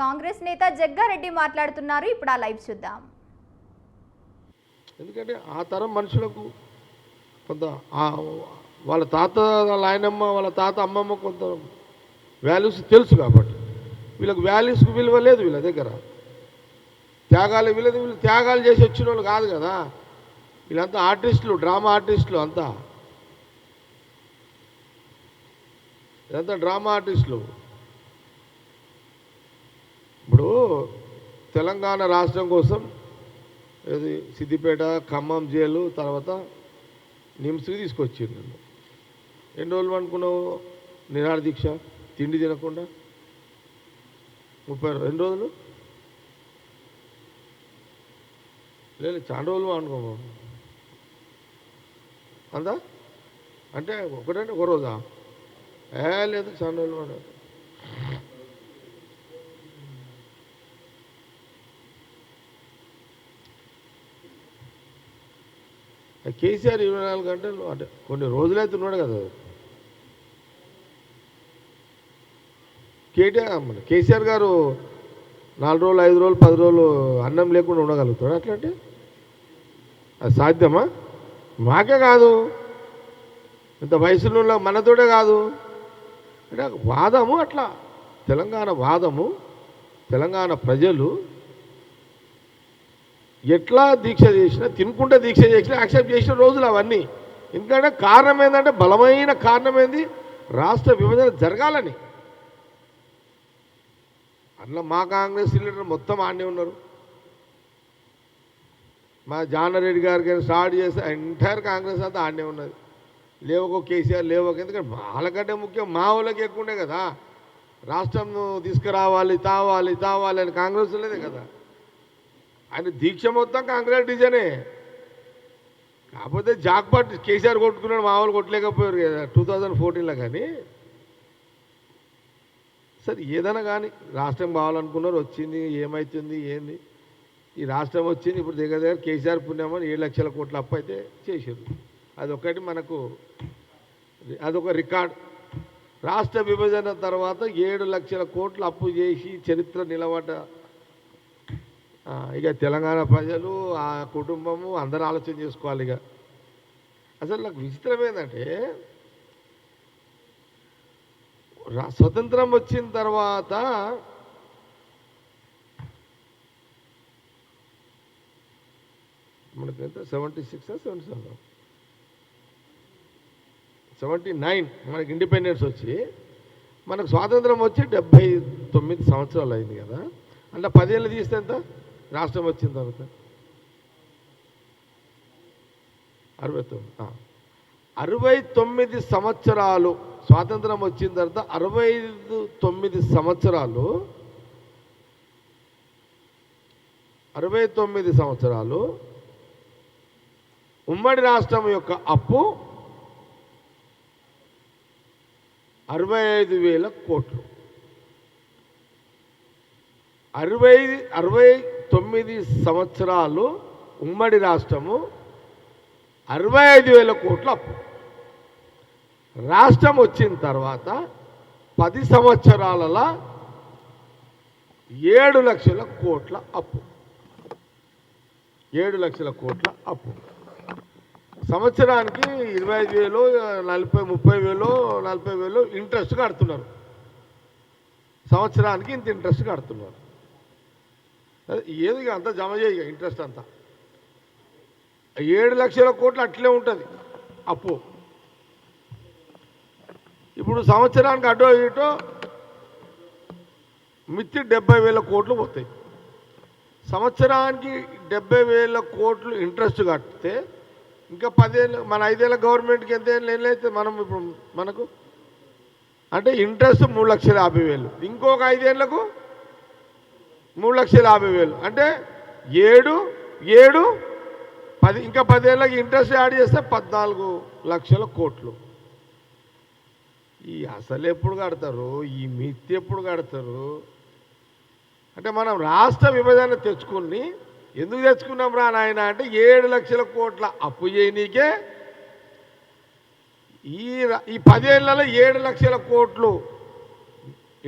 కాంగ్రెస్ నేత జగ్గారెడ్డి మాట్లాడుతున్నారు. ఇప్పుడు ఆ లైవ్ చూద్దాం. ఎందుకంటే ఆ తరం మనుషులకు కొంత వాళ్ళ తాత నాయనమ్మ వాళ్ళ తాత అమ్మమ్మ కొంత వాల్యూస్ తెలుసు కాబట్టి వీళ్ళకి వాల్యూస్కి విలువ లేదు. వీళ్ళ దగ్గర త్యాగాలు వీళ్ళది వీళ్ళు త్యాగాలు చేసి వచ్చిన వాళ్ళు కాదు కదా. వీళ్ళంతా ఆర్టిస్టులు, డ్రామా ఆర్టిస్టులు అంతా. ఇదంతా డ్రామా ఆర్టిస్టులు. ఇప్పుడు తెలంగాణ రాష్ట్రం కోసం ఇది సిద్దిపేట, ఖమ్మం జైలు, తర్వాత నిమ్స్కి తీసుకొచ్చారు. నన్ను ఎన్ని రోజులు అనుకున్నావు నిరాహార దీక్ష, తిండి తినకుండా? 32 రోజులు లేదు, చాలా రోజులు అనుకో అంతా. అంటే ఒకటంటే ఒక రోజా? లేదు, చాలా రోజులు అన్నారు. కేసీఆర్ 24 గంటలు అంటే కొన్ని రోజులైతే ఉన్నాడు కదా. కేసీఆర్ గారు 4 రోజులు, 5 రోజులు, 10 రోజులు అన్నం లేకుండా ఉండగలుగుతాడు. అట్లంటే అది సాధ్యమా? మాకే కాదు, ఇంత వయసులో మనతోటే కాదు. అంటే వాదము అట్లా, తెలంగాణ వాదము, తెలంగాణ ప్రజలు ఎట్లా దీక్ష చేసినా, తినుకుంటే దీక్ష చేసినా యాక్సెప్ట్ చేసిన రోజులు అవన్నీ. ఎందుకంటే కారణం ఏంటంటే, బలమైన కారణం ఏంది, రాష్ట్ర విభజన జరగాలని. అట్లా మా కాంగ్రెస్ లీడర్ మొత్తం ఆడనే ఉన్నారు. మా జానారెడ్డి గారికి స్టార్ట్ చేస్తే ఎంటైర్ కాంగ్రెస్ అంతా ఆడనే ఉన్నది. లేవకో కేసీఆర్ లేవక, ఎందుకంటే వాళ్ళకంటే ముఖ్యం మా వాళ్ళకి ఎక్కువ ఉండే కదా. రాష్ట్రం తీసుకురావాలి, తావాలి అని కాంగ్రెస్ లేదే కదా. ఆయన దీక్ష మొత్తం కాంగ్రెస్ డిజైనే. కాకపోతే జాక్పాట్ కేసీఆర్ కొట్టుకున్నాడు, మా వాళ్ళు కొట్టలేకపోయారు కదా 2014లో. కానీ సరే ఏదైనా కానీ రాష్ట్రం కావాలనుకున్నారు, వచ్చింది. ఏమవుతుంది ఏంది, ఈ రాష్ట్రం వచ్చింది. ఇప్పుడు దగ్గర కేసీఆర్ పుణ్యమని 7 లక్షల కోట్ల అప్పు అయితే చేశారు. అదొకటి మనకు, అదొక రికార్డ్. రాష్ట్ర విభజన తర్వాత 7 లక్షల కోట్ల అప్పు చేసి చరిత్ర నిలబడ్డ ఇక తెలంగాణ ప్రజలు, ఆ కుటుంబము అందరూ ఆలోచన చేసుకోవాలి. ఇక అసలు నాకు విచిత్రం ఏంటంటే, స్వతంత్రం వచ్చిన తర్వాత మనకు ఎంత 76 77 79 మనకి ఇండిపెండెన్స్ వచ్చి, మనకు స్వాతంత్రం వచ్చి 79 సంవత్సరాలు అయింది కదా. అంటే 10 ఏళ్ళు తీస్తే ఎంత రాష్ట్రం వచ్చిన తర్వాత? 69 సంవత్సరాలు. స్వాతంత్రం వచ్చిన తర్వాత 69 సంవత్సరాలు, 69 సంవత్సరాలు ఉమ్మడి రాష్ట్రం యొక్క అప్పు 65,000 కోట్లు. 69 సంవత్సరాలు ఉమ్మడి రాష్ట్రము, 65,000 కోట్ల అప్పు. రాష్ట్రం వచ్చిన తర్వాత 10 సంవత్సరాలలో 7 లక్షల కోట్ల అప్పు. 7 లక్షల కోట్ల అప్పు. సంవత్సరానికి 25,000, 40,000, 30,000, 40,000 ఇంట్రెస్ట్ కడుతున్నారు. సంవత్సరానికి ఇంత ఇంట్రెస్ట్ కడుతున్నారు. ఏది అంతా జమ చేయ ఇంట్రెస్ట్ అంతా 7 లక్షల కోట్లు అట్లే ఉంటుంది అప్పు. ఇప్పుడు సంవత్సరానికి అటో ఇటో మిత్తి 70,000 కోట్లు పోతాయి. సంవత్సరానికి 70,000 కోట్లు ఇంట్రెస్ట్ కడితే ఇంకా 10 ఏళ్ళు, మన 5 ఏళ్ళ గవర్నమెంట్కి ఎంత ఏళ్ళు అయితే మనం ఇప్పుడు మనకు అంటే ఇంట్రెస్ట్ 3,50,000, ఇంకొక 5 ఏళ్లకు 3,50,000, అంటే 7, 10, ఇంకా 10 ఏళ్ళకి ఇంట్రెస్ట్ యాడ్ చేస్తే 14 లక్షల కోట్లు. ఈ అసలు ఎప్పుడు కడతారు, ఈ మిత్తి ఎప్పుడు కడతారు? అంటే మనం రాష్ట్ర విభజన తెచ్చుకుని ఎందుకు తెచ్చుకున్నాం రా నాయన అంటే 7 లక్షల కోట్ల అప్పు చేయనీకే ఈ 10 ఏళ్లలో 7 లక్షల కోట్లు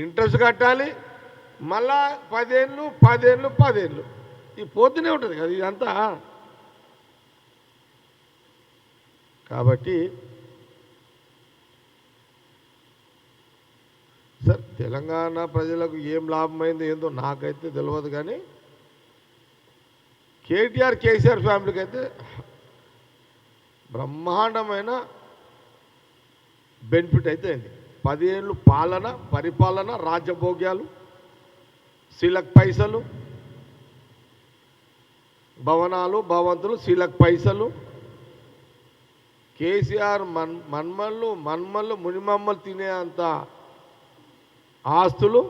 ఇంట్రెస్ట్ కట్టాలి, మళ్ళా 10 ఏళ్ళు 10 ఏళ్ళు 10 ఏళ్ళు ఇది పోతూనే ఉంటుంది కదా ఇదంతా. కాబట్టి సార్ తెలంగాణ ప్రజలకు ఏం లాభమైంది ఏందో నాకైతే తెలియదు, కానీ కేటీఆర్ కేసీఆర్ ఫ్యామిలీకి అయితే బ్రహ్మాండమైన బెనిఫిట్ అయితే అయింది. 10 ఏళ్ళు పరిపాలన రాజ్యభోగ్యాలు, శీలక్ పైసలు, భవనాలు భవంతులు, శీలక్ పైసలు, కేసీఆర్ మన్మళ్ళు మునిమమ్మలు తినే అంత ఆస్తులు,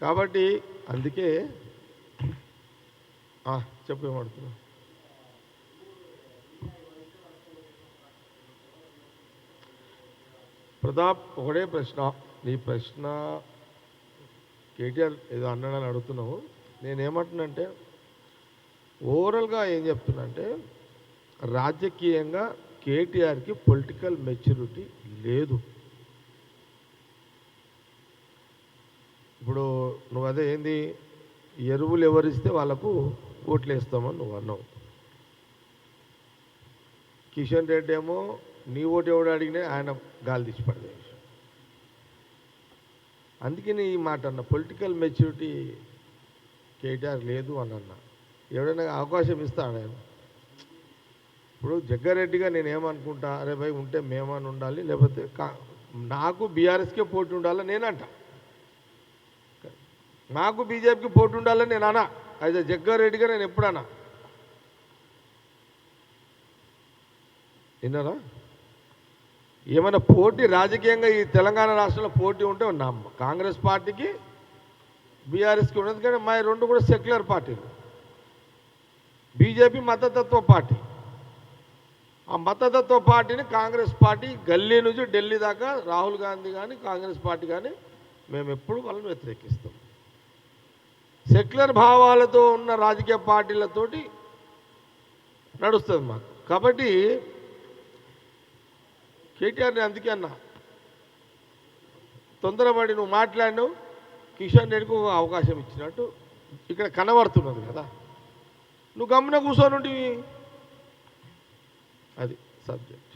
కాబట్టి అందుకే చెప్పేమడుతున్నా. ప్రతాప్ ఒకటే ప్రశ్న, నీ ప్రశ్న కేటీఆర్ ఏదో అన్నాడని అడుగుతున్నావు. నేనేమంటున్నానంటే ఓవరాల్గా ఏం చెప్తున్నా రాజకీయంగా కేటీఆర్కి పొలిటికల్ మెచ్యూరిటీ లేదు. ఇప్పుడు నువ్వు అదే ఏంది ఎరువులు ఎవరిస్తే వాళ్ళకు ఓట్లు వేస్తామని నువ్వు అన్నావు. కిషన్ రెడ్డి ఏమో నీ ఓటు ఎవడు అడిగినా ఆయన గాలి తీసి పడదే. అందుకే నీ ఈ మాట అన్న పొలిటికల్ మెచ్యూరిటీ కేటీఆర్ లేదు అని అన్నా. ఎవడైనా అవకాశం ఇస్తాడు ఆయన. ఇప్పుడు జగ్గారెడ్డిగా నేనేమనుకుంటా, అరే భయ్ ఉంటే మేమని ఉండాలి, లేకపోతే నాకు బీఆర్ఎస్కే పోటీ ఉండాలని నేనంట, నాకు బీజేపీకి పోటీ ఉండాలని నేను అన్నా. అయితే జగ్గారెడ్డిగా నేను ఎప్పుడన్నా విన్నారా? ఏమైనా పోటీ రాజకీయంగా ఈ తెలంగాణ రాష్ట్రంలో పోటీ ఉంటే కాంగ్రెస్ పార్టీకి బీఆర్ఎస్కి ఉన్నది, కానీ మా రెండు కూడా సెక్యులర్ పార్టీలు. బీజేపీ మతతత్వ పార్టీ. ఆ మతతత్వ పార్టీని కాంగ్రెస్ పార్టీ గల్లీ నుంచి ఢిల్లీ దాకా రాహుల్ గాంధీ కానీ కాంగ్రెస్ పార్టీ కానీ మేము ఎప్పుడు వాళ్ళని వ్యతిరేకిస్తాం. సెక్యులర్ భావాలతో ఉన్న రాజకీయ పార్టీలతోటి నడుస్తుంది మాకు. కాబట్టి కేటీఆర్ని అందుకే అన్నా, తొందరపడి నువ్వు మాట్లాడినావు, కిషన్ రెడ్డికి అవకాశం ఇచ్చినట్టు ఇక్కడ కనబడుతున్నది కదా, నువ్వు గమ్మున కూర్చొని ఉంటివి. అది సబ్జెక్ట్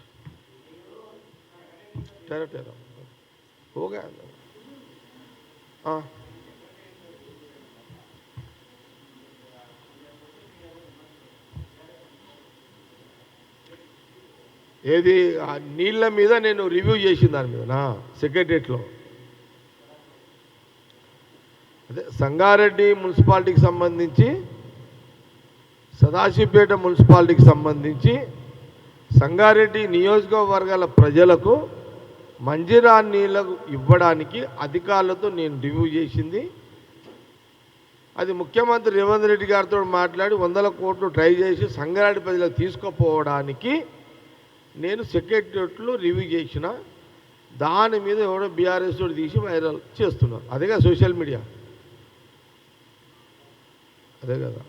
టెరా ఓగా. ఏది నీళ్ళ మీద నేను రివ్యూ చేసిన దాని మీద సెక్రటరియట్లో అదే సంగారెడ్డి మున్సిపాలిటీకి సంబంధించి, సదాశివపేట మున్సిపాలిటీకి సంబంధించి సంగారెడ్డి నియోజకవర్గాల ప్రజలకు మంజీరా నీళ్ళకు ఇవ్వడానికి అధికారులతో నేను రివ్యూ చేసింది. అది ముఖ్యమంత్రి రేవంత్ రెడ్డి గారితో మాట్లాడి 100 కోట్లు ట్రై చేసి సంగారెడ్డి ప్రజలకు తీసుకుపోవడానికి నేను సెక్రటరియట్లో రివ్యూ చేసిన. దాని మీద ఎవడో బీఆర్ఎస్ తోటి తీసి వైరల్ చేస్తున్నారు. అదేగా సోషల్ మీడియా, అదే కదా.